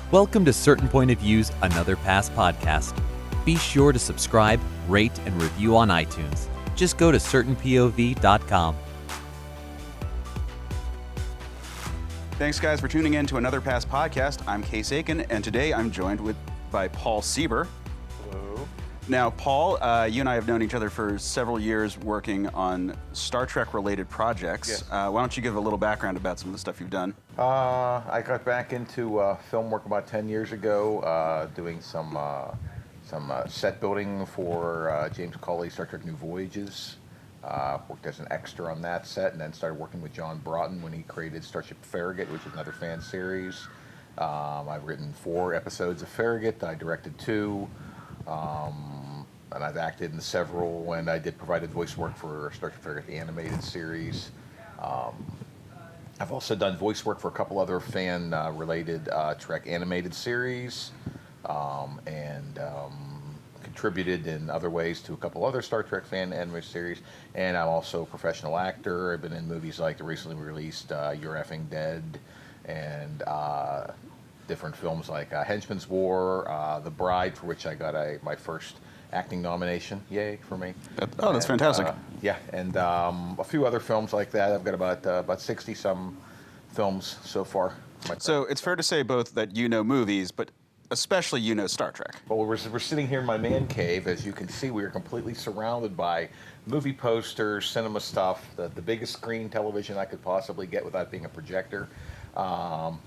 Welcome to Certain Point of View's Another Pass podcast. Be sure to subscribe, rate, and review on iTunes. Just go to certainpov.com. Thanks, guys, for tuning in to Another Pass podcast. I'm Case Aiken, and today I'm joined by Paul Sieber. Hello. Now, Paul, you and I have known each other for several years working on Star Trek-related projects. Yes. Why don't you give a little background about some of the stuff you've done? I got back into film work about 10 years ago, doing some set building for James Cawley's Star Trek New Voyages. Worked as an extra on that set, and then started working with John Broughton when he created Starship Farragut, which is another fan series. I've written 4 episodes of Farragut. I directed 2. And I've acted in several, and I did provided voice work for Star Trek Farragut, the animated series. I've also done voice work for a couple other fan-related Trek animated series, and contributed in other ways to a couple other Star Trek fan animated series. And I'm also a professional actor. I've been in movies like the recently released You're Effing Dead, and different films like Henchman's War, The Bride, for which I got my first acting nomination. Yay for me. That's fantastic. Yeah, and a few other films like that. I've got about 60-some films so far. So it's fair to say both that you know movies, but especially you know Star Trek. Well, we're sitting here in my man cave. As you can see, we are completely surrounded by movie posters, cinema stuff, the biggest screen television I could possibly get without being a projector.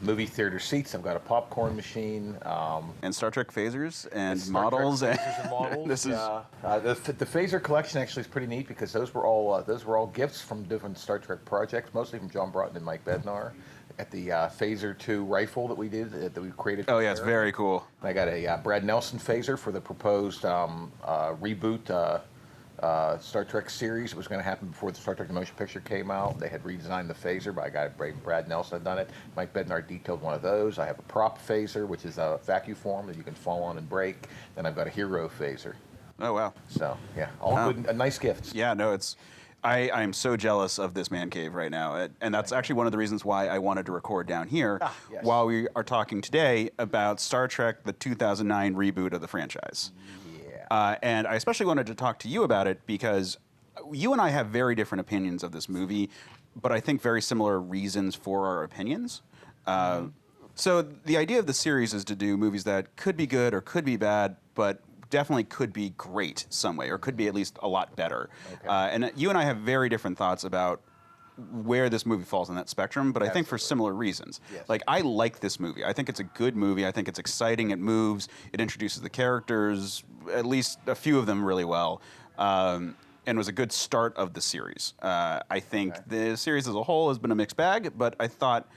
Movie theater seats. I've got a popcorn machine. And Star Trek phasers and Star Trek models. phasers and models. This is the phaser collection actually is pretty neat because those were all gifts from different Star Trek projects, mostly from John Broughton and Mike Bednar. At the Phaser 2 rifle that we did, that we created. Oh yeah, it's very cool. I got a Brad Nelson phaser for the proposed reboot Star Trek series. It was going to happen before the Star Trek the Motion Picture came out. They had redesigned the phaser, but Brad Nelson had done it. Mike Bednar detailed one of those. I have a prop phaser, which is a vacuum form that you can fall on and break. Then I've got a hero phaser. Oh wow. So yeah, all good, nice gifts. Yeah, no, I am so jealous of this man cave right now, and that's actually one of the reasons why I wanted to record down here Yes. while we are talking today about Star Trek, the 2009 reboot of the franchise. Yeah. And I especially wanted to talk to you about it because you and I have very different opinions of this movie, but I think very similar reasons for our opinions. So the idea of the series is to do movies that could be good or could be bad, but definitely could be great some way, or could be at least a lot better. Okay. And you and I have very different thoughts about where this movie falls on that spectrum, but I think for similar reasons. Yes. Like, I like this movie. I think it's a good movie. I think it's exciting. It moves. It introduces the characters, at least a few of them really well, and was a good start of the series. I think the series as a whole has been a mixed bag, but I thought,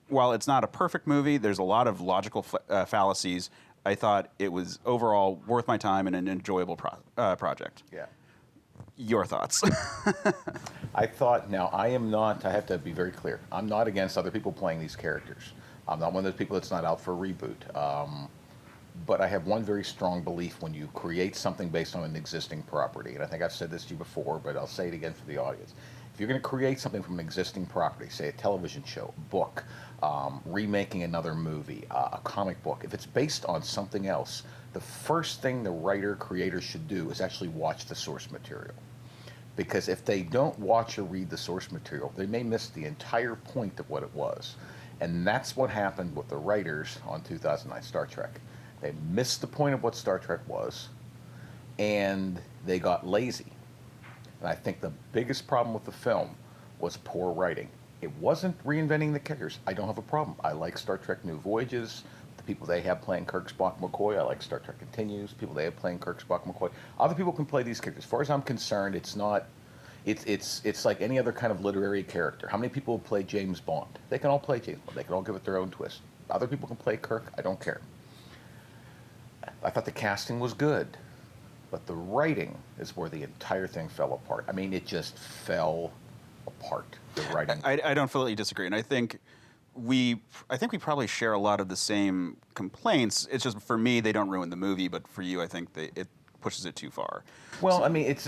while it's not a perfect movie, there's a lot of logical fallacies. I thought it was overall worth my time and an enjoyable project. Yeah. Your thoughts? I thought, now I have to be very clear, I'm not against other people playing these characters. I'm not one of those people that's not out for a reboot. But I have one very strong belief: when you create something based on an existing property, and I think I've said this to you before, but I'll say it again for the audience. If you're going to create something from an existing property, say a television show, a book, remaking another movie, a comic book, if it's based on something else, the first thing the writer, creator should do is actually watch the source material. Because if they don't watch or read the source material, they may miss the entire point of what it was. And that's what happened with the writers on 2009 Star Trek. They missed the point of what Star Trek was, and they got lazy. And I think the biggest problem with the film was poor writing. It wasn't reinventing the characters. I don't have a problem. I like Star Trek New Voyages. The people they have playing Kirk, Spock, McCoy. I like Star Trek Continues. People they have playing Kirk, Spock, McCoy. Other people can play these characters. As far as I'm concerned, it's not. It's like any other kind of literary character. How many people play James Bond? They can all play James Bond. They can all give it their own twist. Other people can play Kirk. I don't care. I thought the casting was good. But the writing is where the entire thing fell apart. I mean, it just fell apart, the writing. I don't fully disagree, and I think we probably share a lot of the same complaints. It's just, for me, they don't ruin the movie, but for you, I think it pushes it too far. Well, I mean, it's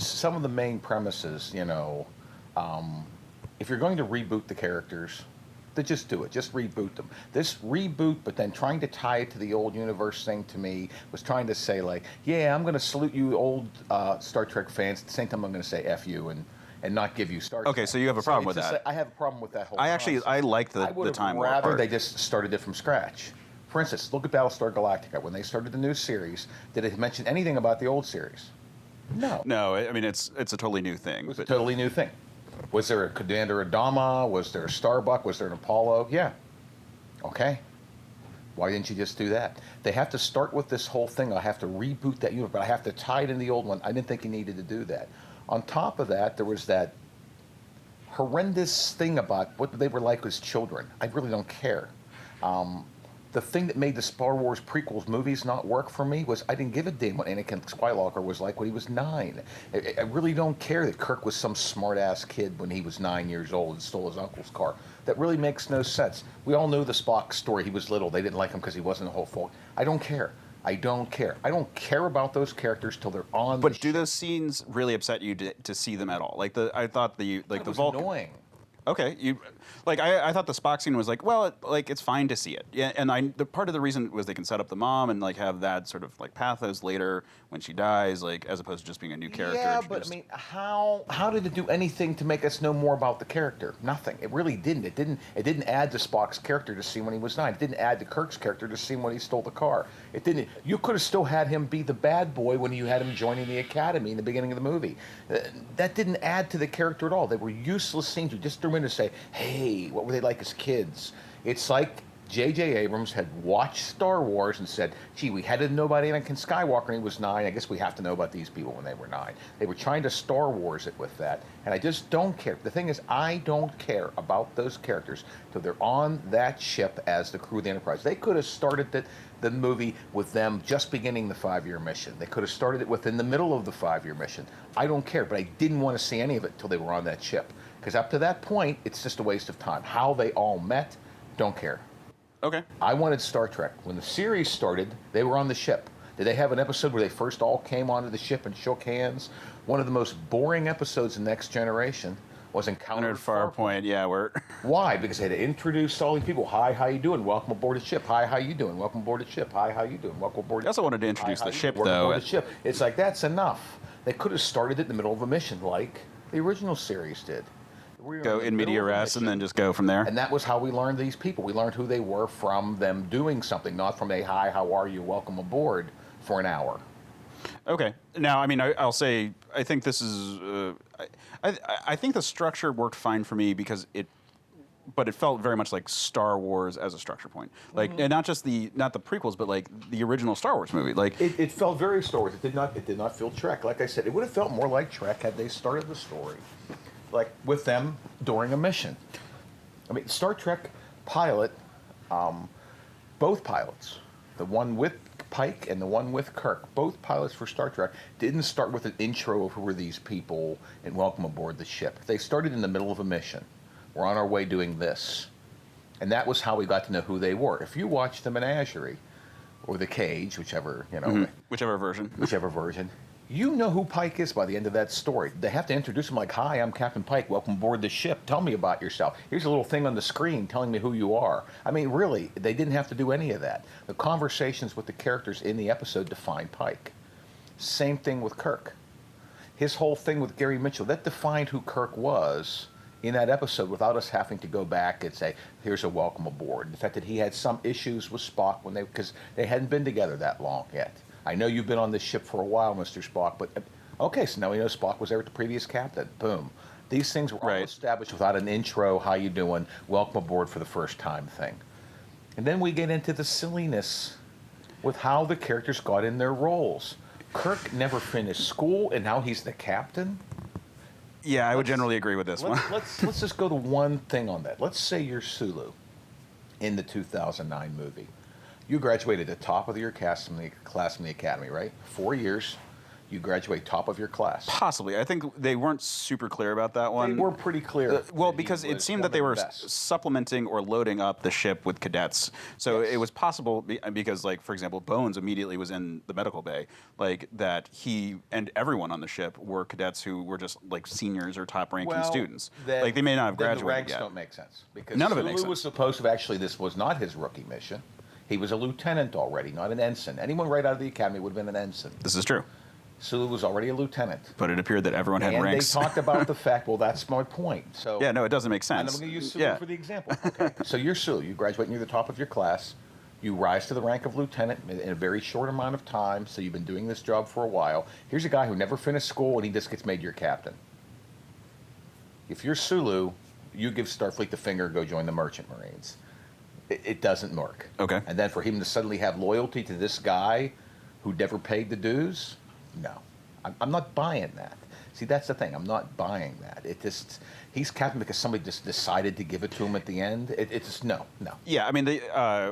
some of the main premises, if you're going to reboot the characters, To just do it, just reboot them. This reboot, but then trying to tie it to the old universe thing to me was trying to say like, yeah, I'm going to salute you old Star Trek fans. At the same time, I'm going to say F you and not give you Star Trek. Okay, so you have a problem with it's just that. I have a problem with that whole I like the Time War rather part. they just started it from scratch. For instance, look at Battlestar Galactica. When they started the new series, did it mention anything about the old series? No. No, I mean it's a totally new thing. It was a totally new thing. Was there a Commander Adama? Was there a Starbuck? Was there an Apollo? Yeah. Okay. Why didn't you just do that? They have to start with this whole thing. I have to reboot that universe, but I have to tie it in the old one. I didn't think you needed to do that. On top of that, there was that horrendous thing about what they were like as children. I really don't care. The thing that made the Star Wars prequels movies not work for me was I didn't give a damn what Anakin Skywalker was like when he was 9. I really don't care that Kirk was some smart-ass kid when he was 9 years old and stole his uncle's car. That really makes no sense. We all know the Spock story. He was little. They didn't like him because he wasn't a whole folk. I don't care. I don't care. I don't care about those characters till they're on. But do those scenes really upset you to see them at all? Like I thought the Vulcan. Annoying. Okay, I thought the Spock scene was like, well, it's fine to see it. Yeah, and the part of the reason was they can set up the mom and like have that sort of like pathos later when she dies, like as opposed to just being a new character. Yeah, but I mean, how did it do anything to make us know more about the character? Nothing. It really didn't. It didn't add to Spock's character to see when he was 9. It didn't add to Kirk's character to see when he stole the car. It didn't. You could have still had him be the bad boy when you had him joining the academy in the beginning of the movie. That didn't add to the character at all. They were useless scenes. You just threw him in to say, hey, what were they like as kids? It's like J.J. Abrams had watched Star Wars and said, gee, we had to know about Anakin Skywalker when he was 9. I guess we have to know about these people when they were 9. They were trying to Star Wars it with that. And I just don't care. The thing is, I don't care about those characters till they're on that ship as the crew of the Enterprise. They could have started the movie with them just beginning the 5-year mission. They could have started it within the middle of the 5-year mission. I don't care, but I didn't want to see any of it till they were on that ship. Because up to that point, it's just a waste of time. How they all met, don't care. Okay. I wanted Star Trek. When the series started, they were on the ship. Did they have an episode where they first all came onto the ship and shook hands? One of the most boring episodes in Next Generation was Encounter at Farpoint. Yeah, where Why? Because they had to introduce all these people. Hi, how you doing? Welcome aboard the ship. Hi, how you doing? Welcome aboard the ship. Hi, how you doing? Welcome aboard. They also wanted to introduce the ship, though. Welcome aboard the ship. It's like, that's enough. They could have started it in the middle of a mission like the original series did. Go in media res and then just go from there. And that was how we learned these people. We learned who they were from them doing something, not from a hi, how are you, welcome aboard for an hour. Okay. Now, I mean, I'll say I think this is I think the structure worked fine for me because but it felt very much like Star Wars as a structure point. Like, and not the prequels, but like the original Star Wars movie. Like it felt very Star Wars. It did not feel Trek. Like I said, it would have felt more like Trek had they started the story like with them during a mission. I mean, Star Trek pilot, both pilots, the one with Pike and the one with Kirk, both pilots for Star Trek, didn't start with an intro of who were these people and welcome aboard the ship. They started in the middle of a mission. We're on our way doing this. And that was how we got to know who they were. If you watch The Menagerie, or The Cage, whichever, whichever version, you know who Pike is by the end of that story. They have to introduce him like, hi, I'm Captain Pike. Welcome aboard the ship. Tell me about yourself. Here's a little thing on the screen telling me who you are. I mean, really, they didn't have to do any of that. The conversations with the characters in the episode defined Pike. Same thing with Kirk. His whole thing with Gary Mitchell, that defined who Kirk was in that episode without us having to go back and say, here's a welcome aboard. The fact that he had some issues with Spock because they hadn't been together that long yet. I know you've been on this ship for a while, Mr. Spock, but okay, so now we know Spock was there with the previous captain. Boom. These things were all established without an intro, how you doing, welcome aboard for the first time thing. And then we get into the silliness with how the characters got in their roles. Kirk never finished school, and now he's the captain? Yeah, I would generally agree with this one. Let's just go to one thing on that. Let's say you're Sulu in the 2009 movie. You graduated at the top of your class from the academy, right? 4 years. you graduate top of your class. Possibly. I think they weren't super clear about that one. They were pretty clear. Well, that he because it was seemed one that they of the were best. supplementing or loading up the ship with cadets. So Yes. it was possible because, like, for example, Bones immediately was in the medical bay, like that he and everyone on the ship were cadets who were just like seniors or top-ranking students. Then, Like they may not have then graduated the ranks yet. don't make sense because None of it Sulu makes sense. was supposed to actually. This was not his rookie mission. He was a lieutenant already, not an ensign. Anyone right out of the academy would have been an ensign. This is true. Sulu was already a lieutenant. But it appeared that everyone had And ranks. they talked about the fact, well, that's my point. So Yeah, no, it doesn't make and sense. I'm going to use Sulu for the example. Okay. So you're Sulu. You graduate and you're the top of your class. You rise to the rank of lieutenant in a very short amount of time. So you've been doing this job for a while. Here's a guy who never finished school and he just gets made your captain. If you're Sulu, you give Starfleet the finger, go join the Merchant Marines. It doesn't work. Okay. And then for him to suddenly have loyalty to this guy who never paid the dues, no. I'm not buying that. See, that's the thing. I'm not buying that. He's captain because somebody just decided to give it to him at the end. It's just, no. Yeah, I mean, It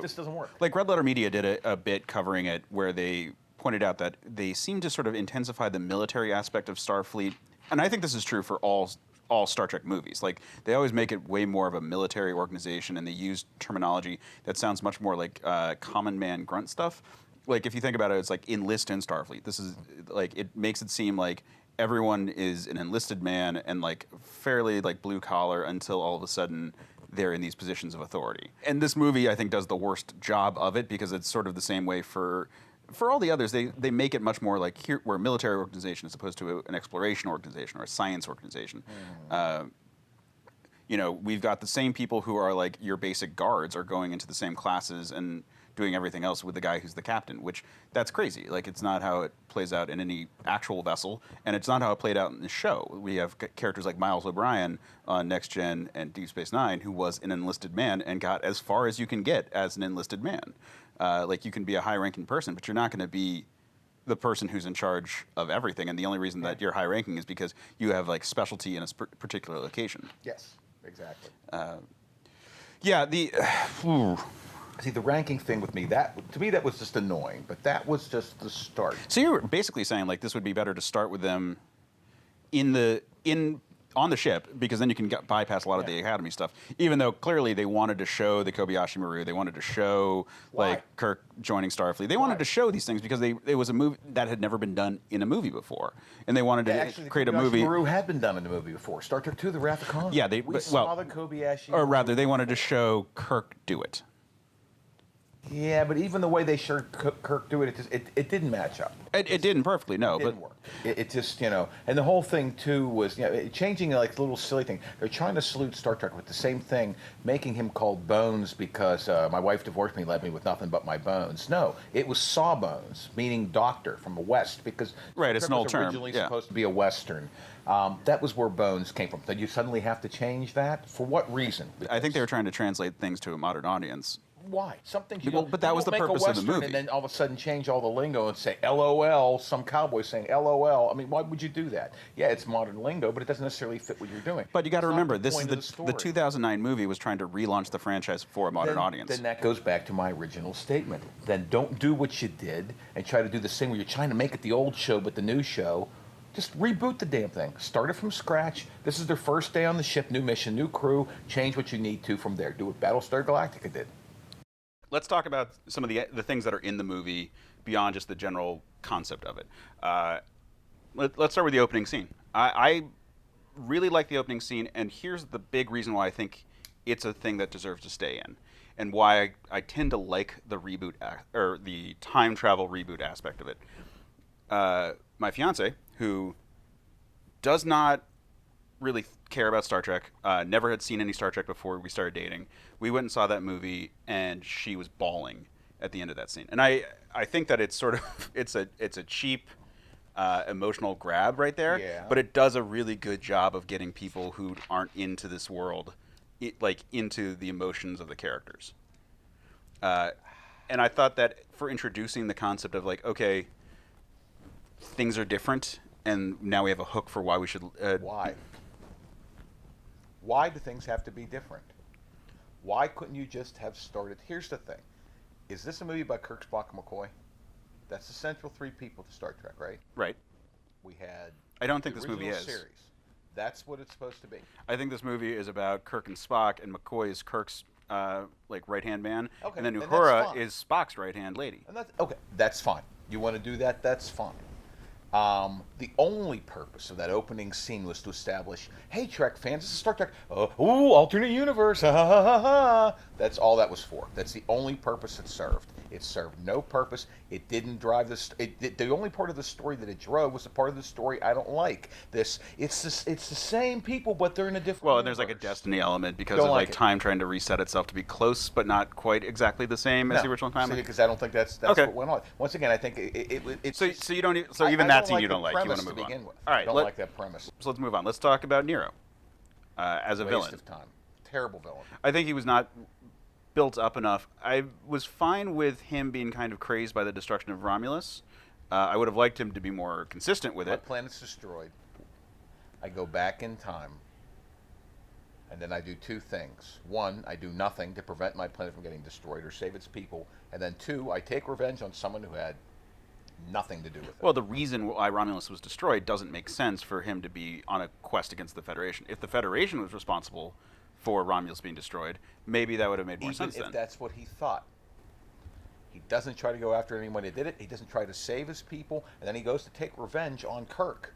just doesn't work. like Red Letter Media did a bit covering it where they pointed out that they seem to sort of intensify the military aspect of Starfleet. And I think this is true for all Star Trek movies. Like, they always make it way more of a military organization, and they use terminology that sounds much more like common man grunt stuff. Like, if you think about it, it's like enlist in Starfleet. This is, like, it makes it seem like everyone is an enlisted man and, like, fairly, like, blue-collar until all of a sudden they're in these positions of authority. And this movie, I think, does the worst job of it because it's sort of the same way for all the others. They make it much more like here we're a military organization as opposed to an exploration organization or a science organization. You know, we've got the same people who are like your basic guards are going into the same classes and doing everything else with the guy who's the captain, which that's crazy. Like, it's not how it plays out in any actual vessel, and it's not how it played out in the show. We have characters like Miles O'Brien on Next Gen and Deep Space Nine, who was an enlisted man and got as far as you can get as an enlisted man. Like, you can be a high-ranking person, but you're not going to be the person who's in charge of everything, and the only reason that you're high-ranking is because you have, like, specialty in a particular location. Yes, exactly. Yeah, See, the ranking thing with me, that was just annoying, but that was just the start. So you're basically saying, like, this would be better to start with them on the ship, because then you can bypass a lot of the Academy stuff. Even though clearly they wanted to show the Kobayashi Maru, they wanted to show like Kirk joining Starfleet. They wanted to show these things because it was a movie that had never been done in a movie before, and they wanted to create a movie. The Kobayashi Maru had been done in a movie before. Star Trek II: The Wrath of Khan. Yeah, we saw the Kobayashi. Or rather, they wanted to show Kirk do it. Yeah, but even the way they showed Kirk do it, it didn't match up. It didn't perfectly, no. It didn't work. It just, and the whole thing, too, was, changing, like, little silly thing. They're trying to salute Star Trek with the same thing, making him called Bones because my wife divorced me and left me with nothing but my bones. No, it was Sawbones, meaning doctor from the West, because right, it's an old was term. originally supposed to be a Western. That was where Bones came from. Did you suddenly have to change that? For what reason? Because I think they were trying to translate things to a modern audience. why? Something. But that was the purpose of the movie. And then all of a sudden change all the lingo and say LOL. Some cowboy saying LOL. I mean, why would you do that? Yeah, it's modern lingo, but it doesn't necessarily fit what you're doing. But you got to remember, this is the 2009 movie was trying to relaunch the franchise for a modern audience. Then that goes back to my original statement. Then don't do what you did and try to do the same where you're trying to make it the old show, but the new show. Just reboot the damn thing. Start it from scratch. This is their first day on the ship, new mission, new crew. Change what you need to from there. Do what Battlestar Galactica did. Let's talk about some of the things that are in the movie beyond just the general concept of it. Let's start with the opening scene. I really like the opening scene, and here's the big reason why I think it's a thing that deserves to stay in, and why I tend to like the reboot or the time travel reboot aspect of it. My fiance, who does not really care about Star Trek, never had seen any Star Trek before we started dating. We went and saw that movie, and she was bawling at the end of that scene. And I think that it's sort of it's a cheap emotional grab right there, Yeah. but it does a really good job of getting people who aren't into this world, into the emotions of the characters. And I thought that for introducing the concept of like, okay, things are different, and now we have a hook for why we should. Why? Why do things have to be different? Why couldn't you just have started? Here's the thing. Is this a movie by Kirk, Spock, and McCoy? That's the central three people to Star Trek, right? Right. We had. I don't think the this movie original is. Series. That's what it's supposed to be. I think this movie is about Kirk and Spock, and McCoy is Kirk's like right-hand man, Okay, and then and that's Uhura fine. is Spock's right-hand lady. And that's okay. That's fine. You want to do that? That's fine. The only purpose of that opening scene was to establish, hey, Trek fans, this is Star Trek. Ooh, alternate universe. Ha, ha, ha, ha. That's all that was for. That's the only purpose it served. It served no purpose. It didn't drive this. The only part of the story that it drove was the part of the story I don't like. It's the same people, but they're in a different. Well, and there's like a universe. destiny element because Don't of like like it. time trying to reset itself to be close, but not quite exactly the same as the original timeline. Because I don't think that's Okay. what went on. Once again, I think it's So, just- so you don't. So even I that don't scene like you the don't like. You want premise to move to on. begin with. All right. I don't like that premise. So let's move on. Let's talk about Nero as a Waste villain. of time. Terrible villain. I think he was not built up enough. I was fine with him being kind of crazed by the destruction of Romulus. I would have liked him to be more consistent with My it. planet's destroyed. I go back in time, and then I do two things. One, I do nothing to prevent my planet from getting destroyed or save its people. And then two, I take revenge on someone who had nothing to do with it. Well, the reason why Romulus was destroyed doesn't make sense for him to be on a quest against the Federation. If the Federation was responsible for Romulus being destroyed, maybe that would have made more Even sense if then. that's what he thought. He doesn't try to go after anyone who did it. He doesn't try to save his people. And then he goes to take revenge on Kirk,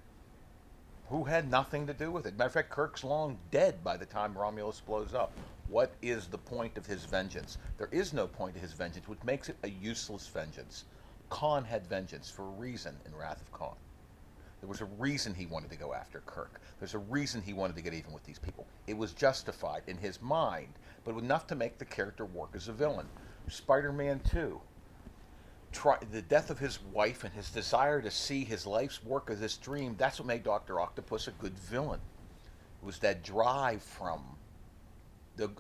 who had nothing to do with it. Matter of fact, Kirk's long dead by the time Romulus blows up. What is the point of his vengeance? There is no point to his vengeance, which makes it a useless vengeance. Khan had vengeance for a reason in Wrath of Khan. There was a reason he wanted to go after Kirk. There's a reason he wanted to get even with these people. It was justified in his mind, but enough to make the character work as a villain. Spider-Man 2. The death of his wife and his desire to see his life's work as this dream, that's what made Dr. Octopus a good villain. It was that drive from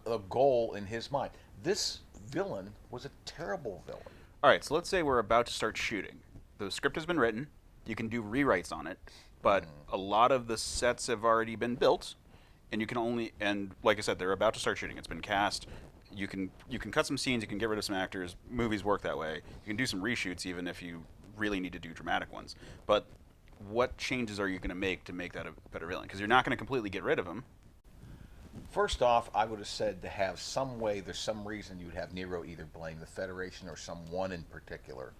a goal in his mind. This villain was a terrible villain. All right, so let's say we're about to start shooting. The script has been written. You can do rewrites on it, but a lot of the sets have already been built, and you can only, and like I said, they're about to start shooting. It's been cast. You can cut some scenes. You can get rid of some actors. Movies work that way. You can do some reshoots even if you really need to do dramatic ones. But what changes are you going to make that a better villain? Because you're not going to completely get rid of him. First off, I would have said to have some way, there's some reason you would have Nero either blame the Federation or someone in particular.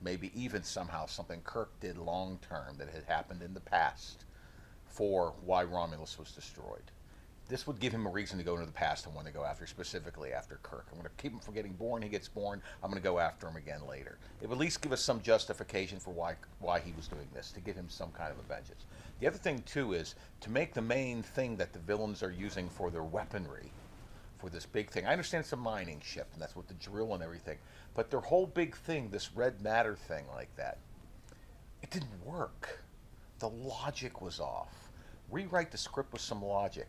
Maybe even somehow something Kirk did long term that had happened in the past for why Romulus was destroyed. This would give him a reason to go into the past and want to go after, specifically after Kirk. I'm going to keep him from getting born. He gets born. I'm going to go after him again later. It would at least give us some justification for why he was doing this, to give him some kind of a vengeance. The other thing, too, is to make the main thing that the villains are using for their weaponry, for this big thing. I understand it's a mining ship, and that's what the drill and everything. But their whole big thing, this red matter thing like that, it didn't work. The logic was off. Rewrite the script with some logic.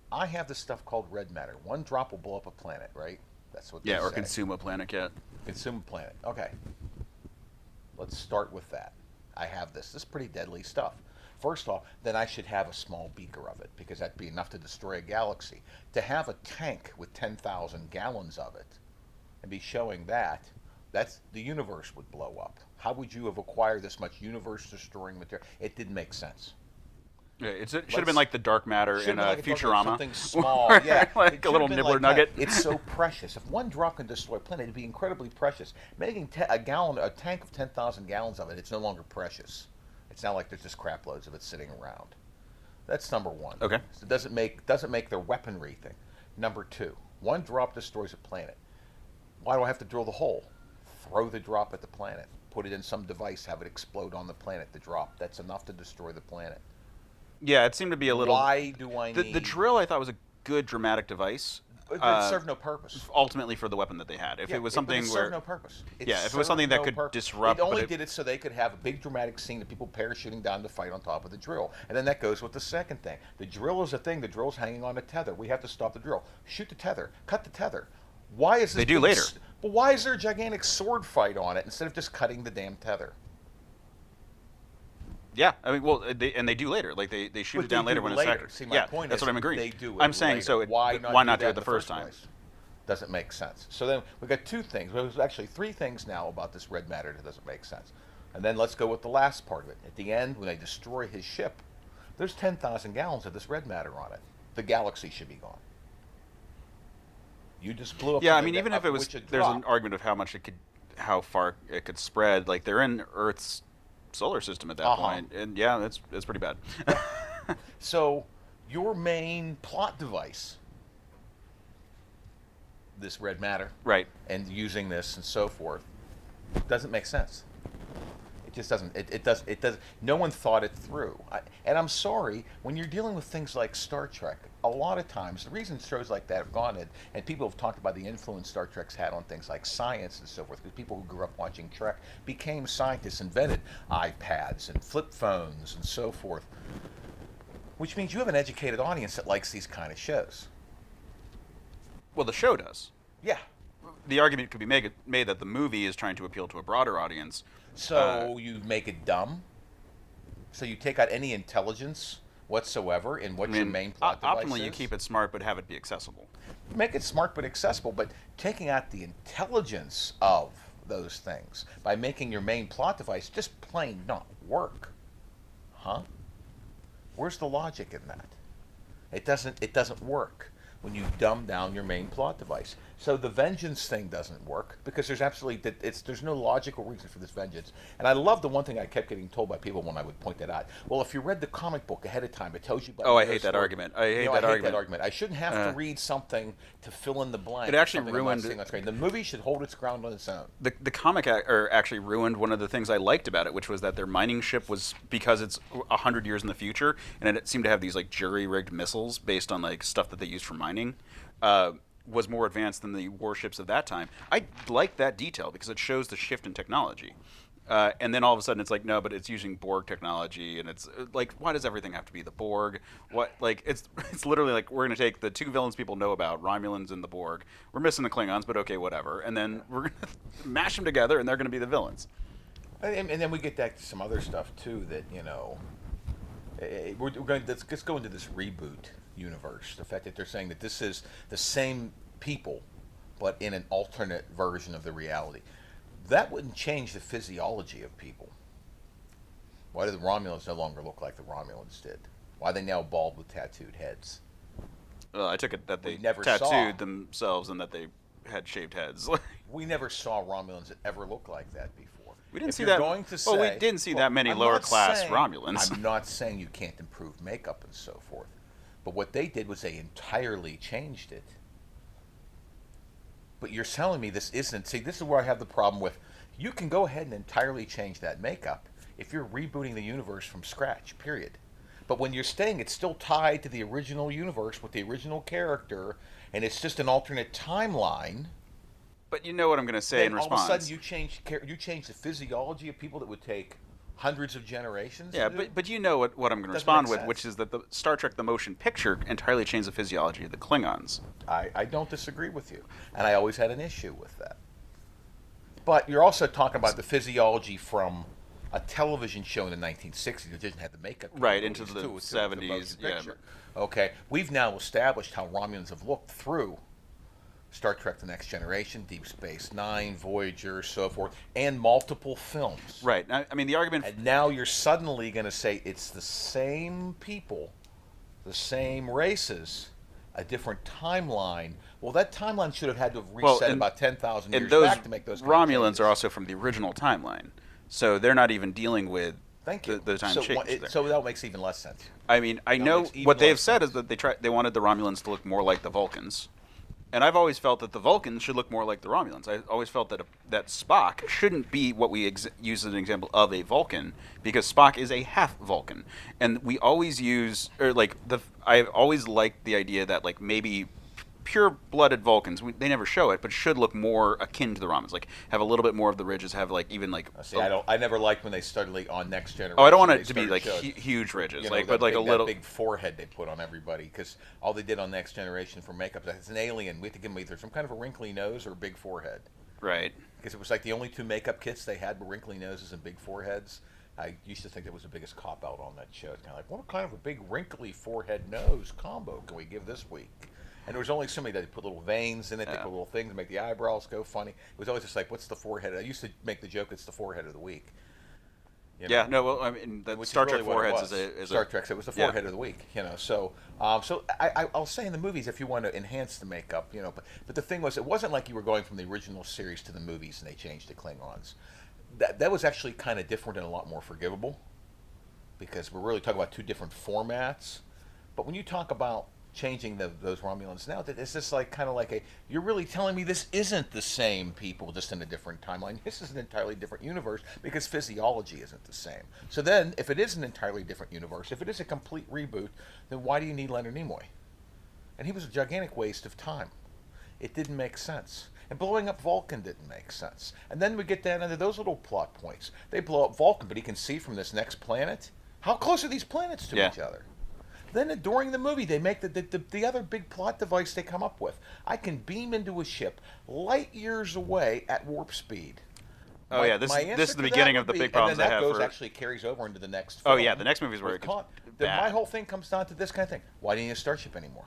I have this stuff called red matter. One drop will blow up a planet, right? That's what they Yeah, or say. consume a planet. Yeah. Consume a planet. Okay. Let's start with that. I have this. This is pretty deadly stuff. First off, then I should have a small beaker of it, because that'd be enough to destroy a galaxy. To have a tank with 10,000 gallons of it and be showing that, that's the universe would blow up. How would you have acquired this much universe-destroying material? It didn't make sense. Yeah, it should have been like the dark matter in Like Futurama. something small, yeah. Like a little nibbler nugget. It's so precious. If one drop can destroy a planet, it'd be incredibly precious. Making a tank of 10,000 gallons of it, it's no longer precious. It's not like there's just crap loads of it sitting around. That's number one. Okay. So it doesn't make their weaponry thing. Number two, one drop destroys a planet. Why do I have to drill the hole? Throw the drop at the planet. Put it in some device, have it explode on the planet, the drop. That's enough to destroy the planet. Yeah, it seemed to be a little. Why do I need... The drill I thought was a good dramatic device. It served no purpose. Ultimately for the weapon that they had. If it was something it where... served no purpose. Yeah, if it was something that could disrupt... It only did it so they could have a big dramatic scene of people parachuting down to fight on top of the drill. And then that goes with the second thing. The drill is a thing. The drill's hanging on a tether. We have to stop the drill. Shoot the tether. Cut the tether. Why is this... They do later. But why is there a gigantic sword fight on it instead of just cutting the damn tether? Yeah, I mean, well, they do later. Like they shoot it down later when it's accurate. See, my yeah, point that's is what I'm agreeing. they do it I'm saying later. so. Why not do it the first time? place? Doesn't make sense. So then we've got two things. Well, there's actually three things now about this red matter that doesn't make sense. And then let's go with the last part of it. At the end, when they destroy his ship, there's 10,000 gallons of this red matter on it. The galaxy should be gone. You just blew up. Yeah, I mean, even if it was, there's an argument of how far it could spread. Like they're in Earth's solar system at that point, and yeah, that's pretty bad. So, your main plot device, this red matter, Right. and using this and so forth, doesn't make sense. It just doesn't. It does. No one thought it through. And I'm sorry, when you're dealing with things like Star Trek, a lot of times the reason shows like that have gone in, and people have talked about the influence Star Trek's had on things like science and so forth, because people who grew up watching Trek became scientists, invented iPads and flip phones and so forth, which means you have an educated audience that likes these kind of shows. Well, the show does. Yeah. The argument could be made that the movie is trying to appeal to a broader audience. So you make it dumb. So you take out any intelligence whatsoever in what your main plot device optimally, is. you keep it smart, but have it be accessible. Make it smart but accessible, but taking out the intelligence of those things by making your main plot device just plain not work. Huh? Where's the logic in that? It doesn't work when you dumb down your main plot device. So the vengeance thing doesn't work because there's no logical reason for this vengeance. And I love the one thing I kept getting told by people when I would point that out. Well, if you read the comic book ahead of time, it tells you about. Oh, I hate that argument. I hate that argument. I shouldn't have to read something to fill in the blank. It actually ruined. The movie should hold its ground on its own. The comic actually ruined one of the things I liked about it, which was that their mining ship was, because it's 100 years in the future, and it seemed to have these like jury-rigged missiles based on like stuff that they used for mining. Was more advanced than the warships of that time. I like that detail because it shows the shift in technology. And then all of a sudden it's like, no, but it's using Borg technology, and it's like, why does everything have to be the Borg? What, like, it's literally like, we're going to take the two villains people know about, Romulans and the Borg. We're missing the Klingons, but okay, whatever. And then we're going to mash them together, and they're going to be the villains. And then we get back to some other stuff too that, let's go into this reboot universe. The fact that they're saying that this is the same people, but in an alternate version of the reality. That wouldn't change the physiology of people. Why do the Romulans no longer look like the Romulans did? Why are they now bald with tattooed heads? Well, I took it that they never tattooed themselves and that they had shaved heads. We never saw Romulans that ever looked like that before. We didn't see that. We didn't see that many lower class Romulans. I'm not saying you can't improve makeup and so forth. But what they did was they entirely changed it. But you're telling me this isn't. See, this is where I have the problem with. You can go ahead and entirely change that makeup if you're rebooting the universe from scratch, period. But when you're saying it's still tied to the original universe with the original character, and it's just an alternate timeline. But you know what I'm going to say in response. All of a sudden you change the physiology of people that would take hundreds of generations. Yeah, but you know what I'm going to respond with, which is that the Star Trek the Motion Picture entirely changed the physiology of the Klingons. I don't disagree with you, and I always had an issue with that. But you're also talking about the physiology from a television show in the 1960s that didn't have the makeup. Right, into the 70s. Yeah. Okay, we've now established how Romulans have looked through Star Trek The Next Generation, Deep Space Nine, Voyager, so forth, and multiple films. Right. I mean, the argument... And now you're suddenly going to say it's the same people, the same races, a different timeline. Well, that timeline should have had to have reset about 10,000 years back to make those Romulans are also from the original timeline, so they're not even dealing with the time change. So that makes even less sense. I mean, I know what they've said is that they wanted the Romulans to look more like the Vulcans. And I've always felt that the Vulcans should look more like the Romulans. I always felt that Spock shouldn't be what we use as an example of a Vulcan, because Spock is a half Vulcan. And we always use, I've always liked the idea that like maybe pure-blooded Vulcans, they never show it, but should look more akin to the Romulans. Like have a little bit more of the ridges, have like even like. See, I never liked when they started like on Next Generation. Oh, I don't want it to be like huge ridges, but like a little big forehead they put on everybody, because all they did on Next Generation for makeup, it's an alien. We have to give them either some kind of a wrinkly nose or a big forehead. Right. Because it was like the only two makeup kits they had were wrinkly noses and big foreheads. I used to think that was the biggest cop out on that show. It's kind of like, what kind of a big wrinkly forehead nose combo can we give this week? And there was only somebody that put little veins in it, they put little things to make the eyebrows go funny. It was always just like, what's the forehead? I used to make the joke, it's the forehead of the week. You Yeah, know? no, well, I mean, the Which Star is Trek really what it Foreheads was. is Star Trek. So it was the yeah. forehead of the week, So, I'll say in the movies, if you want to enhance the makeup, but the thing was, it wasn't like you were going from the original series to the movies and they changed the Klingons. That was actually kind of different and a lot more forgivable, because we're really talking about two different formats. But when you talk about changing those Romulans now, it's just like kind of like you're really telling me this isn't the same people, just in a different timeline. This is an entirely different universe because physiology isn't the same. So then, if it is an entirely different universe, if it is a complete reboot, then why do you need Leonard Nimoy? And he was a gigantic waste of time. It didn't make sense. And blowing up Vulcan didn't make sense. And then we get down into those little plot points. They blow up Vulcan, but he can see from this next planet. How close are these planets to each other? Then during the movie, they make the other big plot device they come up with. I can beam into a ship light years away at warp speed. Oh yeah, this is the beginning of the big problems I have. And then that actually carries over into the next film. film. Oh yeah, the next movie is where it gets bad. My whole thing comes down to this kind of thing. Why do you need a starship anymore?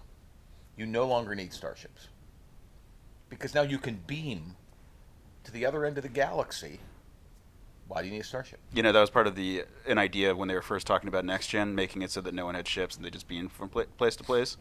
You no longer need starships. Because now you can beam to the other end of the galaxy. Why do you need a starship? That was part of an idea when they were first talking about Next Gen, making it so that no one had ships and they just beamed from place to place.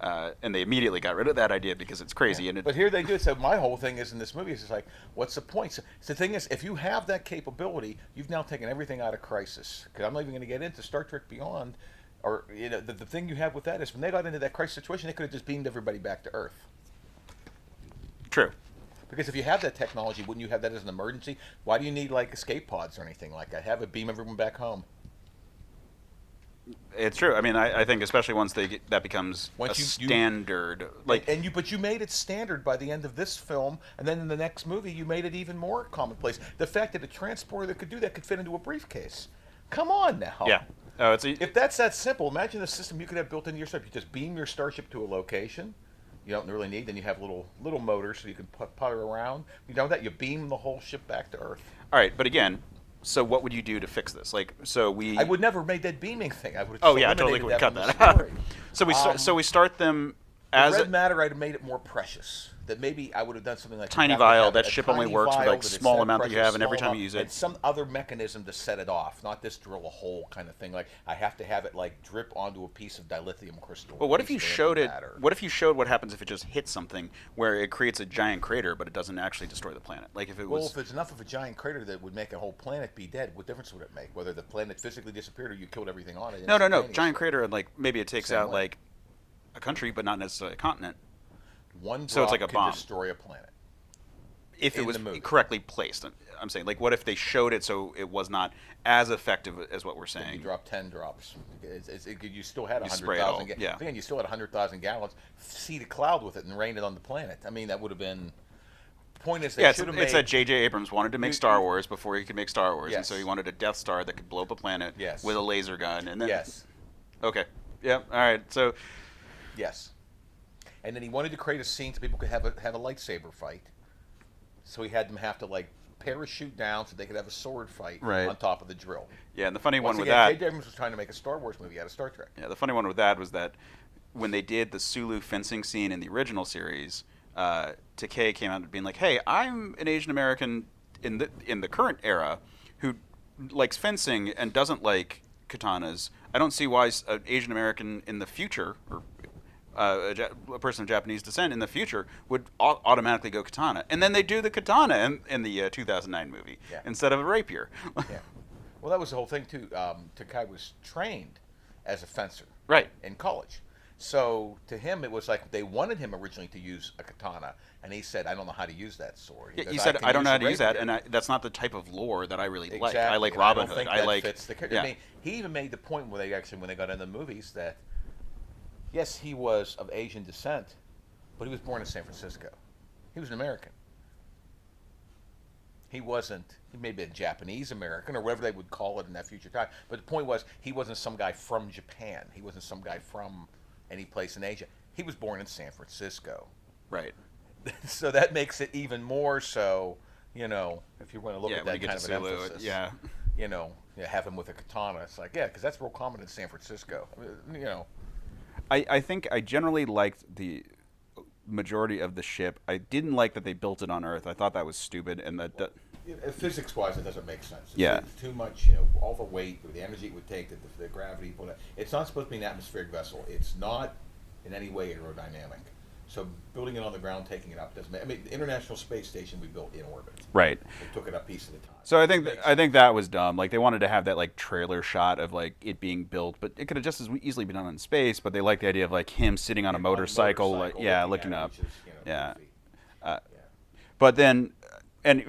And they immediately got rid of that idea because it's crazy. Yeah. And but here they do it. So my whole thing is in this movie is just like, what's the point? So the thing is, if you have that capability, you've now taken everything out of Crisis. Because I'm not even going to get into Star Trek Beyond. Or the thing you have with that is when they got into that crisis situation, they could have just beamed everybody back to Earth. True. Because if you have that technology, wouldn't you have that as an emergency? Why do you need like escape pods or anything like that? Have it beam everyone back home. It's true. I mean, I think especially once that becomes standard. But you made it standard by the end of this film, and then in the next movie you made it even more commonplace. The fact that a transporter that could do that could fit into a briefcase. Come on now. Yeah. Oh, if that's that simple, imagine the system you could have built into your starship. You just beam your starship to a location. You don't really need. Then you have little motors so you can putter around. You know that you beam the whole ship back to Earth. All right, but again, so what would you do to fix this? I would never have made that beaming thing. I would. Oh yeah, I totally would cut that out. So we start them as red matter. I'd have made it more precious. That maybe I would have done something like tiny vial. That ship only works with like small amount that you have, and every time you use it, and some other mechanism to set it off. Not this drill a hole kind of thing. Like I have to have it like drip onto a piece of dilithium crystal. Well, what if you showed it? What if you showed what happens if it just hits something where it creates a giant crater, but it doesn't actually destroy the planet? Like if it was. Well, if it's enough of a giant crater that would make a whole planet be dead, what difference would it make? Whether the planet physically disappeared or you killed everything on it? No. Giant crater, and like maybe it takes out like a country, but not necessarily a continent. One drop so it's like a bomb. Destroy a planet. If it was correctly placed, I'm saying, like, what if they showed it so it was not as effective as what we're saying? You drop 10 drops. You still had 100,000. Yeah. Again, you still had 100,000 gallons. Seed a cloud with it and rain it on the planet. I mean, that would have been. The point is, they should have made. It's that J.J. Abrams wanted to make Star Wars before he could make Star Wars, and so he wanted a Death Star that could blow up a planet with a laser gun, and then. Yes. Okay. Yeah. All right. So. Yes. And then he wanted to create a scene so people could have a lightsaber fight. So he had them have to like parachute down so they could have a sword fight on top of the drill. Yeah, and the funny one with that, J.J. Abrams was trying to make a Star Wars movie out of Star Trek. Yeah, the funny one with that was that when they did the Sulu fencing scene in the original series, Takei came out and being like, "Hey, I'm an Asian American in the current era who likes fencing and doesn't like katanas. I don't see why an Asian American in the future or a person of Japanese descent in the future would automatically go katana." And then they do the katana in the 2009 movie instead of a rapier. Yeah. Well, that was the whole thing, too. Takei was trained as a fencer in college. So to him, it was like they wanted him originally to use a katana, and he said, "I don't know how to use that sword." He said, "I don't know how to use that, and that's not the type of lore that I really like. I like Robin Hood. I like." Fits the character. I mean, he even made the point when they got into the movies that yes, he was of Asian descent, but he was born in San Francisco. He was an American. He wasn't. He may be a Japanese American or whatever they would call it in that future time. But the point was, he wasn't some guy from Japan. He wasn't some guy from any place in Asia. He was born in San Francisco. Right. So that makes it even more so, if you want to look at that kind of an emphasis. Have him with a katana. It's like, because that's real common in San Francisco. I think I generally liked the majority of the ship. I didn't like that they built it on Earth. I thought that was stupid, and that Physics-wise, it doesn't make sense. It's too much, all the weight, the energy it would take, the gravity. It's not supposed to be an atmospheric vessel. It's not in any way aerodynamic. So building it on the ground, taking it up doesn't make. I mean, the International Space Station we built in orbit. Right. We took it up piece at a time. So I think that was dumb. Like they wanted to have that like trailer shot of like it being built, but it could have just as easily been done in space. But they like the idea of like him sitting on a motorcycle, like looking up. But then, and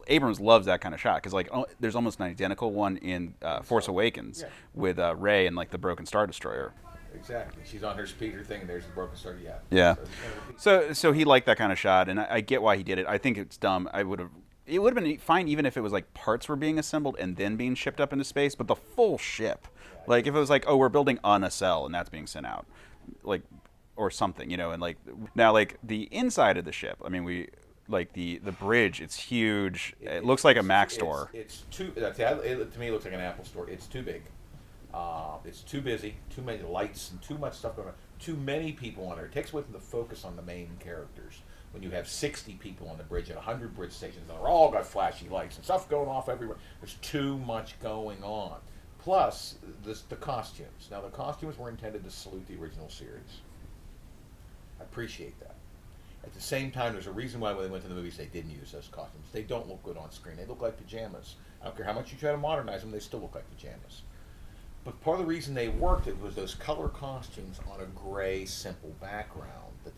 Abrams loves that kind of shot because like there's almost an identical one in Force Awakens with Rey and like the broken Star Destroyer. Exactly. She's on her speeder thing, and there's the broken Star. Yeah. So he liked that kind of shot, and I get why he did it. I think it's dumb. It would have been fine even if it was like parts were being assembled and then being shipped up into space, but the full ship, like if it was like, oh, we're building a nacelle and that's being sent out, like, or something, and like now like the inside of the ship. I mean, like the bridge, it's huge. It looks like a Mac store. It's too. To me, it looks like an Apple store. It's too big. It's too busy. Too many lights and too much stuff going on. Too many people on there. It takes away from the focus on the main characters. When you have 60 people on the bridge and 100 bridge stations, and they're all got flashy lights and stuff going off everywhere. There's too much going on. Plus, the costumes. Now, the costumes were intended to salute the original series. I appreciate that. At the same time, there's a reason why when they went to the movies they didn't use those costumes. They don't look good on screen. They look like pajamas. I don't care how much you try to modernize them, they still look like pajamas. But part of the reason they worked it was those color costumes on a gray, simple background. That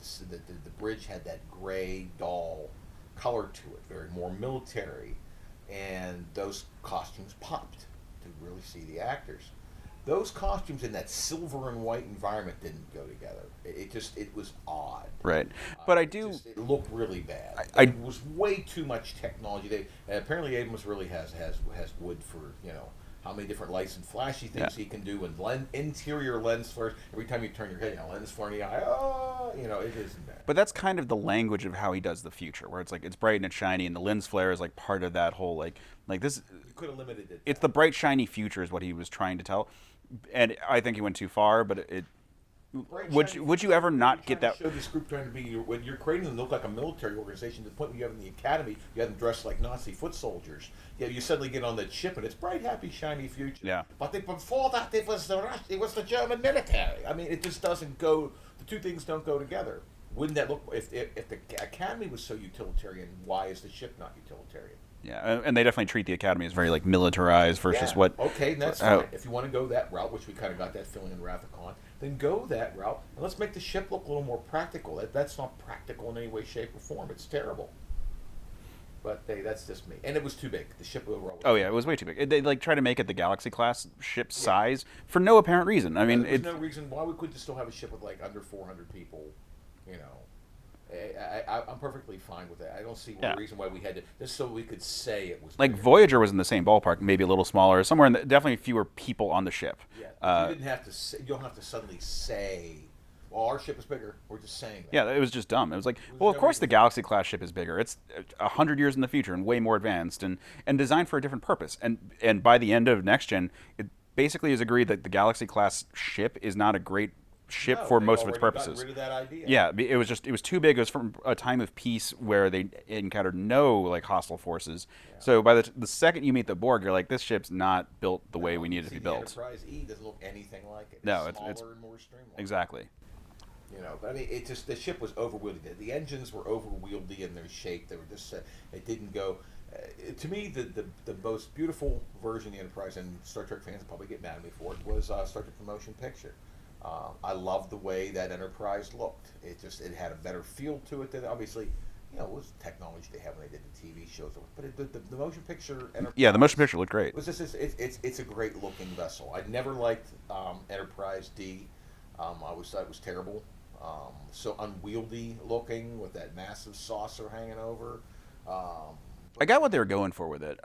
the bridge had that gray, dull color to it, very more military. And those costumes popped to really see the actors. Those costumes in that silver and white environment didn't go together. It was odd. Right. But it looked really bad. It was way too much technology. Apparently Abrams really has wood for, how many different lights and flashy things he can do, and interior lens flares. Every time you turn your head, lens flare in the eye. It isn't bad. But that's kind of the language of how he does the future, where it's like it's bright and it's shiny, and the lens flare is like part of that whole like this. You could have limited it. It's the bright shiny future is what he was trying to tell, and I think he went too far. But would you ever not get that? Show this group trying to be when you're creating them to look like a military organization to the point where you have in the academy, you have them dressed like Nazi foot soldiers. You suddenly get on that ship and it's bright, happy, shiny future. Yeah. But before that, it was the German military. I mean, it just doesn't go. The two things don't go together. Wouldn't that look if the academy was so utilitarian? Why is the ship not utilitarian? Yeah, and they definitely treat the academy as very like militarized versus what. Okay, and that's fine. If you want to go that route, which we kind of got that feeling in Wrath of Khan, then go that route and let's make the ship look a little more practical. That's not practical in any way, shape, or form. It's terrible. But that's just me. And it was too big. The ship overall. It was way too big. They like try to make it the Galaxy class ship size for no apparent reason. I mean, there's no reason why we couldn't still have a ship with like under 400 people. I'm perfectly fine with that. I don't see any reason why we had to just so we could say it was like bigger. Voyager was in the same ballpark, maybe a little smaller, somewhere in definitely fewer people on the ship. Yeah, you didn't have to. You don't have to suddenly say, "Well, our ship is bigger." We're just saying that. Yeah, it was just dumb. It was like, well, of course the Galaxy class ship is bigger. It's 100 years in the future and way more advanced and designed for a different purpose. And by the end of Next Gen, it basically is agreed that the Galaxy class ship is not a great ship for most of its purposes. Got rid of that idea. Yeah, it was too big. It was from a time of peace where they encountered no like hostile forces. Yeah. So by the second you meet the Borg, you're like, this ship's not built the way we need it to be built. The Enterprise E doesn't look anything like it. No, it's smaller it's and more streamlined. Exactly. But I mean, it just the ship was overwieldy. The engines were overwieldy in their shape. They were just it didn't go. To me, the most beautiful version of the Enterprise, and Star Trek fans will probably get mad at me for it, was Star Trek the Motion Picture. I loved the way that Enterprise looked. It had a better feel to it than obviously, it was technology they had when they did the TV shows. But the motion picture Enterprise. Yeah, the motion picture looked great. It's a great looking vessel. I never liked Enterprise D. I thought it was terrible. So unwieldy looking with that massive saucer hanging over. I got what they were going for with it.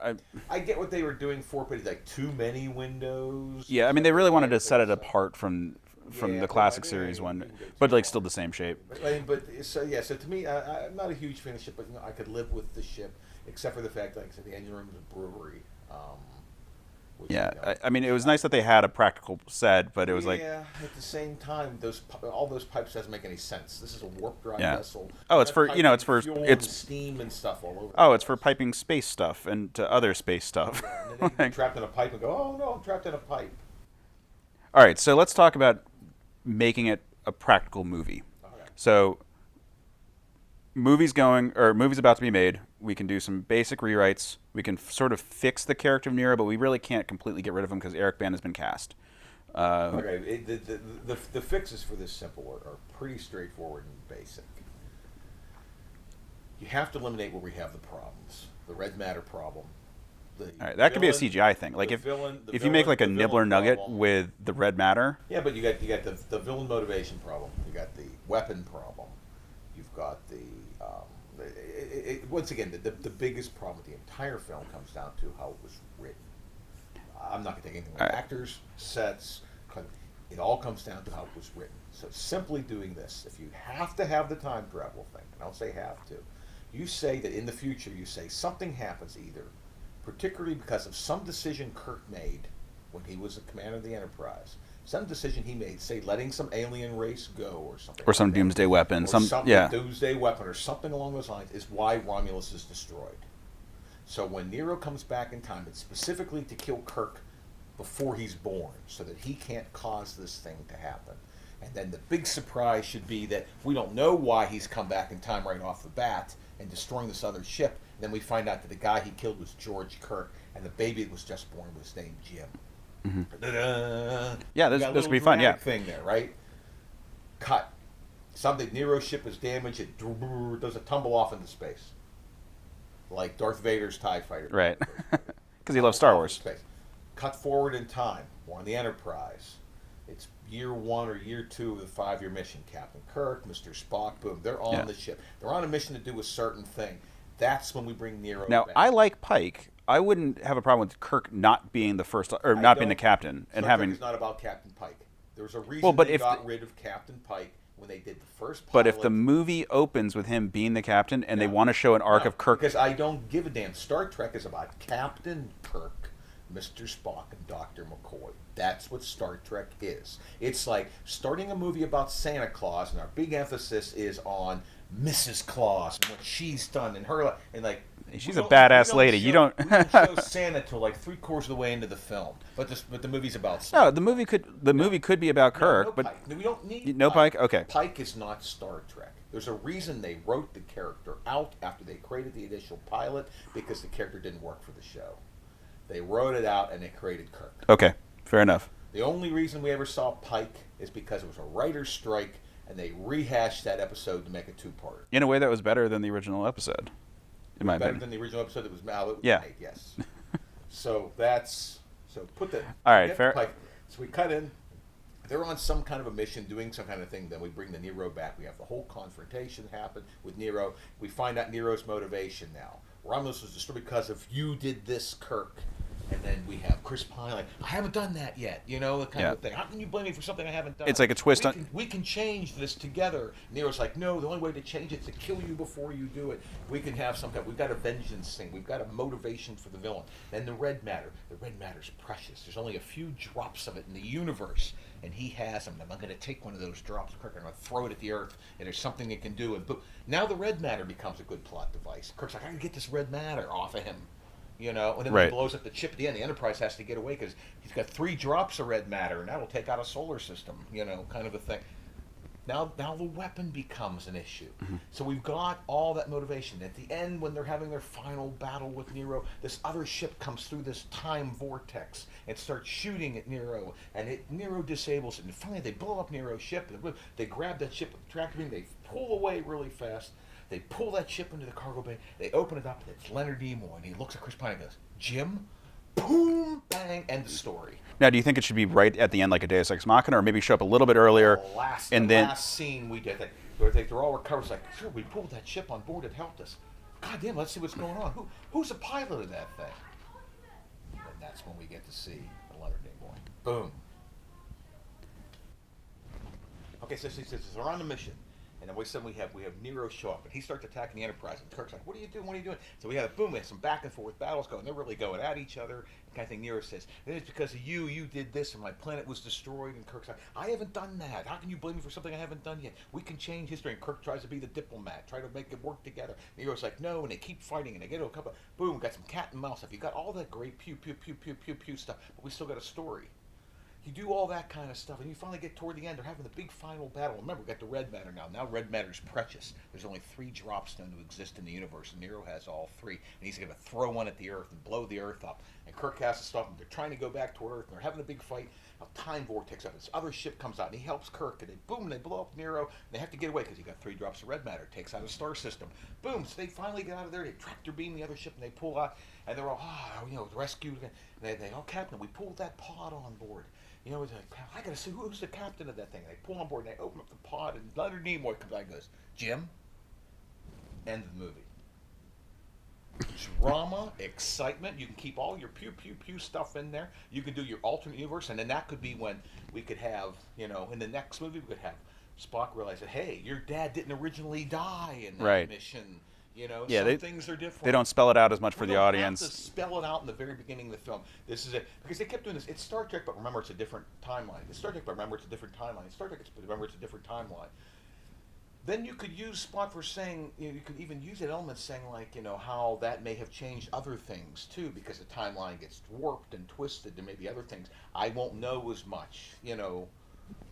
I get what they were doing for it, but it's like too many windows. Yeah, I mean they really wanted to set it apart from the classic series one, but like still the same shape. So to me, I'm not a huge fan of the ship, but I could live with the ship, except for the fact, like I said, the engine room is a brewery. Which, Yeah, you know, I mean, it was nice that they had a practical set, but it was like, yeah. At the same time, all those pipes doesn't make any sense. This is a warp drive Yeah. vessel. Oh, it's They're for, you know, it's piping for, fuel and it's, steam and stuff all over. oh, the it's for place. piping space stuff and to other space stuff. Yeah, and then they get trapped in a pipe and go, "Oh no, I'm trapped in a pipe." All right, so let's talk about making it a practical movie. Okay. So, movies about to be made. We can do some basic rewrites. We can sort of fix the character of Nero, but we really can't completely get rid of him because Eric Bana has been cast. Okay, the fixes for this simple are pretty straightforward and basic. You have to eliminate where we have the problems. The red matter problem. All right, that could be a CGI thing. Like if you make like a nibbler nugget with the red matter. Yeah, but you got the villain motivation problem. You got the weapon problem. You've got the once again the biggest problem with the entire film comes down to how it was written. I'm not going to take anything like actors, sets. It all comes down to how it was written. So simply doing this, if you have to have the time travel thing, and I'll say have to, you say that in the future, you say something happens either, particularly because of some decision Kirk made when he was the commander of the Enterprise, some decision he made, say letting some alien race go or something. Or some doomsday weapon. Or some doomsday weapon or something along those lines is why Romulus is destroyed. So when Nero comes back in time, it's specifically to kill Kirk before he's born, so that he can't cause this thing to happen. And then the big surprise should be that we don't know why he's come back in time right off the bat and destroying this other ship. And then we find out that the guy he killed was George Kirk, and the baby that was just born was named Jim. Mm-hmm. Yeah, this would be fun. Yeah, thing there, right? Cut. Something. Nero's ship is damaged. It does a tumble off into space, like Darth Vader's TIE fighter. Right, because he loves Star Wars. Space. Cut forward in time. We're on the Enterprise. It's year 1 or year 2 of the 5-year mission. Captain Kirk, Mr. Spock, boom. They're on the ship. They're on a mission to do a certain thing. That's when we bring Nero Now, back. I like Pike. I wouldn't have a problem with Kirk not being the first, or not being the captain, and Star having. Trek is not about Captain Pike. There's a reason Well, but they if got rid of Captain Pike when they did the first pilot. But if the movie opens with him being the captain, and they want to show an arc of Kirk, because I don't give a damn. Star Trek is about Captain Kirk, Mr. Spock, and Dr. McCoy. That's what Star Trek is. It's like starting a movie about Santa Claus, and our big emphasis is on Mrs. Claus and what she's done and her life, and like. She's a badass lady. We you don't show Santa till like 3/4 of the way into the film, but the movie's about Santa. No, the movie could be about Kirk, no but Pike. We don't need no Pike. Okay, Pike is not Star Trek. There's a reason they wrote the character out after they created the initial pilot, because the character didn't work for the show. They wrote it out and they created Kirk. Okay, fair enough. The only reason we ever saw Pike is because it was a writer's strike, and they rehashed that episode to make a 2-parter. In a way that was better than the original episode. In my Better opinion. than the original episode that was made, yes. So put that. All right, fair. Pike. So we cut in. They're on some kind of a mission, doing some kind of thing. Then we bring the Nero back. We have the whole confrontation happen with Nero. We find out Nero's motivation now. Romulus was destroyed because of you did this, Kirk. And then we have Chris Pine like, I haven't done that yet, the kind of thing. How can you blame me for something I haven't done? It's like a twist we can change this together. Nero's like, no, the only way to change it is to kill you before you do it. We can have some kind. We've got a vengeance thing. We've got a motivation for the villain. Then the red matter. The red matter's precious. There's only a few drops of it in the universe, and he has them. I'm going to take one of those drops, Kirk, and I'm going to throw it at the Earth, and there's something it can do. And now the red matter becomes a good plot device. Kirk's like, I got to get this red matter off of him. And then he blows up the chip at the end. The Enterprise has to get away because he's got 3 drops of red matter, and that'll take out a solar system, kind of a thing. Now the weapon becomes an issue. Mm-hmm. So we've got all that motivation. At the end, when they're having their final battle with Nero, this other ship comes through this time vortex and starts shooting at Nero, and Nero disables it. And finally, they blow up Nero's ship. They grab that ship with the tractor beam. They pull away really fast. They pull that ship into the cargo bay. They open it up, and it's Leonard Nimoy. And he looks at Chris Pine and goes, Jim? Boom, bang, end of story. Now, do you think it should be right at the end, like a Deus Ex Machina, or maybe show up a little bit earlier? The last scene we did, they're all recovered. It's like, sure, we pulled that ship on board. It helped us. God damn, let's see what's going on. Who's the pilot of that thing? And that's when we get to see Leonard Nimoy. Boom. Okay, so they're on the mission. And then all of a sudden we have Nero show up, and he starts attacking the Enterprise, and Kirk's like, "What are you doing? What are you doing?" So we have boom, we have some back and forth battles going. They're really going at each other. Kind of thing. Nero says, "It's because of you. You did this, and my planet was destroyed." And Kirk's like, "I haven't done that. How can you blame me for something I haven't done yet? We can change history." And Kirk tries to be the diplomat, try to make it work together. Nero's like, "No," and they keep fighting, and they get to a couple. Boom, got some cat and mouse stuff. You got all that great pew pew pew pew pew pew stuff, but we still got a story. You do all that kind of stuff, and you finally get toward the end. They're having the big final battle. Remember, we got the red matter now. Now red matter's precious. There's only 3 drops known to exist in the universe, and Nero has all 3. And he's going to throw one at the Earth and blow the Earth up. And Kirk has to stop them. They're trying to go back toward Earth, and they're having a big fight. A time vortex up. This other ship comes out, and he helps Kirk, and they boom, they blow up Nero. And they have to get away because he got 3 drops of red matter. Takes out a star system. Boom, so they finally get out of there. They tractor beam the other ship, and they pull out, and they're all, rescued. And they oh, Captain, we pulled that pod on board. It's like, I gotta see who's the captain of that thing. And they pull on board and they open up the pod, and Leonard Nimoy comes out and goes, "Jim." End of the movie. Drama, excitement. You can keep all your pew pew pew stuff in there. You can do your alternate universe, and then that could be when we could have, in the next movie we could have Spock realize that, hey, your dad didn't originally die in that mission. Some things are different. They don't spell it out as much for the audience. Have to spell it out in the very beginning of the film. This is it. Because they kept doing this. It's Star Trek, but remember it's a different timeline. It's Star Trek, but remember it's a different timeline. It's Star Trek, but remember it's a different timeline. Then you could use Spock for saying, you could even use that element saying, like, how that may have changed other things, too, because the timeline gets warped and twisted and maybe other things. I won't know as much,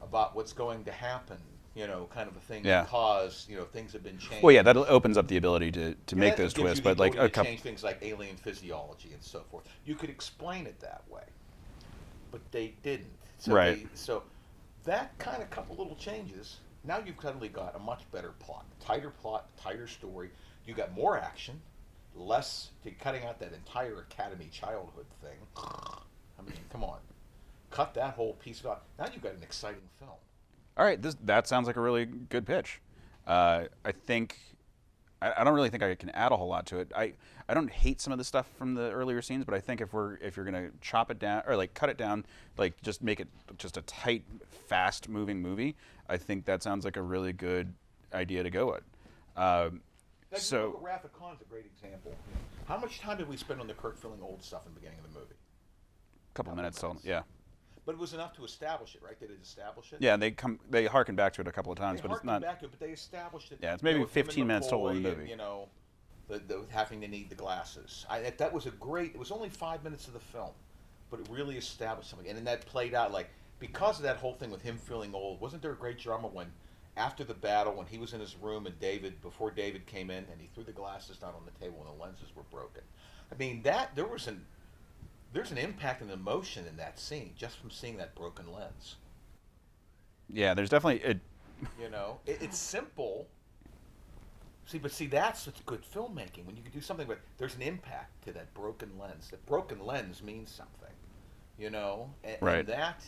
about what's going to happen. Kind of a thing, because things have been changed. Well, yeah, that opens up the ability to make those twists, but like a couple change things like alien physiology and so forth. You could explain it that way, but they didn't. So so that kind of couple little changes. Now you've suddenly got a much better plot, tighter story. You got more action, less to cutting out that entire Academy childhood thing. I mean, come on, cut that whole piece out. Now you've got an exciting film. All right, that sounds like a really good pitch. I think I don't really think I can add a whole lot to it. I don't hate some of the stuff from the earlier scenes, but I think if you're gonna chop it down or like cut it down, like just make it just a tight, fast moving movie, I think that sounds like a really good idea to go with. Wrath of Khan is a great example. How much time did we spend on the Kirk feeling old stuff in the beginning of the movie? A couple minutes. Yeah. But it was enough to establish it, right? They did establish it. Yeah, they harken back to it a couple of times, but it's not. Back to it, but they established it. Yeah, it's maybe 15 minutes total in the movie. The having to need the glasses. That was it was only 5 minutes of the film, but it really established something. And then that played out because of that whole thing with him feeling old. Wasn't there a great drama when, after the battle, when he was in his room and before David came in and he threw the glasses down on the table and the lenses were broken. I mean, there's an impact and emotion in that scene just from seeing that broken lens. Yeah, there's definitely it's simple. See, that's what's good filmmaking, when you can do something, but there's an impact to that broken lens. That broken lens means something, right. And that.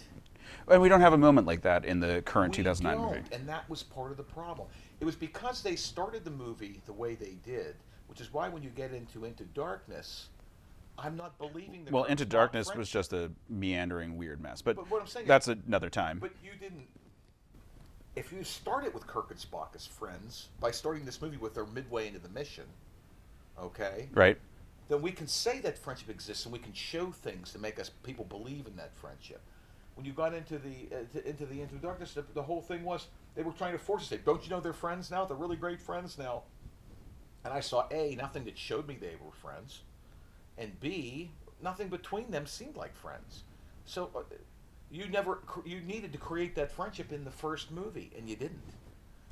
And we don't have a moment like that in the current 2009 movie. And that was part of the problem. It was because they started the movie the way they did, which is why when you get into Darkness, I'm not believing the. Well, Into Darkness was just a meandering, weird mess. But what I'm saying that's another time. But you didn't. If you started with Kirk and Spock as friends by starting this movie with their midway into the mission, okay? Right. Then we can say that friendship exists, and we can show things to make people believe in that friendship. When you got into Into Darkness, the whole thing was they were trying to force us to say, "Don't you know they're friends now? They're really great friends now." And I saw nothing that showed me they were friends. And B, nothing between them seemed like friends. So you needed to create that friendship in the first movie, and you didn't.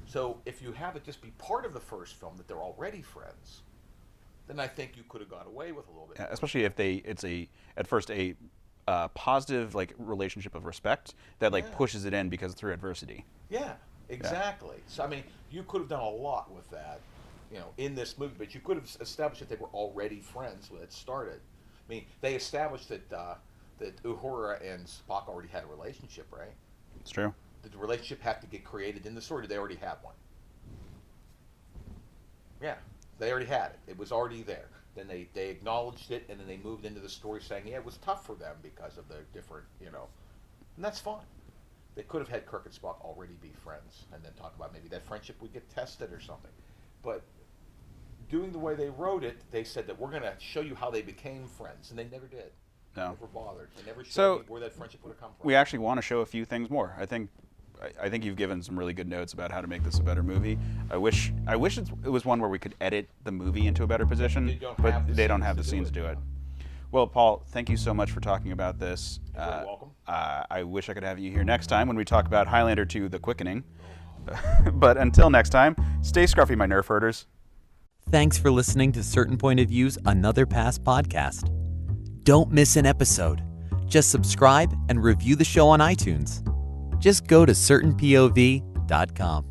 So if you have it just be part of the first film that they're already friends, then I think you could have got away with a little bit. Yeah, especially if it's at first a positive relationship of respect that pushes it in because through adversity. Yeah, exactly. Yeah. So I mean, you could have done a lot with that. In this movie, but you could have established that they were already friends when it started. I mean, they established that Uhura and Spock already had a relationship, right? It's true. Did the relationship have to get created in the story? Did they already have one? Yeah, they already had it. It was already there. Then they acknowledged it, and then they moved into the story saying, yeah, it was tough for them because of the different, and that's fine. They could have had Kirk and Spock already be friends and then talk about maybe that friendship would get tested or something. But doing the way they wrote it, they said that we're going to show you how they became friends, and they never did. No. Never bothered. They never showed So, me where that friendship would have come from. We actually want to show a few things more. I think you've given some really good notes about how to make this a better movie. I wish it was one where we could edit the movie into a better position, but they don't have the scenes to do it. Well, Paul, thank you so much for talking about this. You're very welcome. I wish I could have you here next time when we talk about Highlander 2: The Quickening. But until next time, stay scruffy, my nerf herders. Thanks for listening to Certain Point of View's Another Pass podcast. Don't miss an episode. Just subscribe and review the show on iTunes. Just go to certainpov.com.